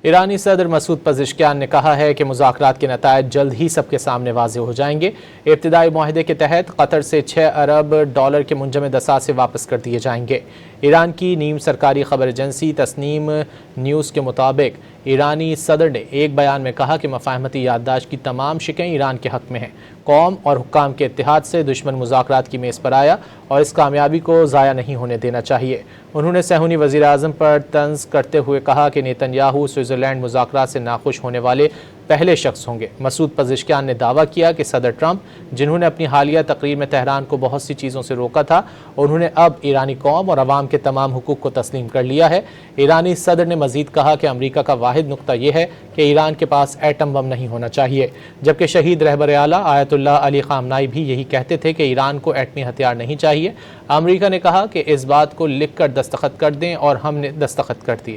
ایرانی صدر Masoud Pezeshkian نے کہا ہے کہ مذاکرات کے نتائج جلد ہی سب کے سامنے واضح ہو جائیں گے۔ ابتدائی معاہدے کے تحت قطر سے $6 ارب کے منجمد اثاثے واپس کر دیے جائیں گے۔ ایران کی نیم سرکاری خبر ایجنسی تسنیم نیوز کے مطابق ایرانی صدر نے ایک بیان میں کہا کہ مفاہمتی یادداشت کی تمام شقیں ایران کے حق میں ہیں۔ قوم اور حکام کے اتحاد سے دشمن مذاکرات کی میز پر آیا اور اس کامیابی کو ضائع نہیں ہونے دینا چاہیے۔ انہوں نے صہیونی وزیر اعظم پر طنز کرتے ہوئے کہا کہ نیتن سوئٹزرلینڈ مذاکرات سے ناخوش ہونے والے پہلے شخص ہوں گے۔ مسعود پزشکیان نے دعویٰ کیا کہ صدر ٹرمپ، جنہوں نے اپنی حالیہ تقریر میں تہران کو بہت سی چیزوں سے روکا تھا، انہوں نے اب ایرانی قوم اور عوام کے تمام حقوق کو تسلیم کر لیا ہے۔ ایرانی صدر نے مزید کہا کہ امریکا کا واحد نقطہ یہ ہے کہ ایران کے پاس ایٹم بم نہیں ہونا چاہیے، جبکہ شہید رہبر اعلیٰ آیت اللہ علی خامنائی بھی یہی کہتے تھے کہ ایران کو ایٹمی ہتھیار نہیں چاہیے۔ امریکا نے کہا کہ اس بات کو لکھ کر دستخط کر دیں اور ہم نے دستخط کر دیے۔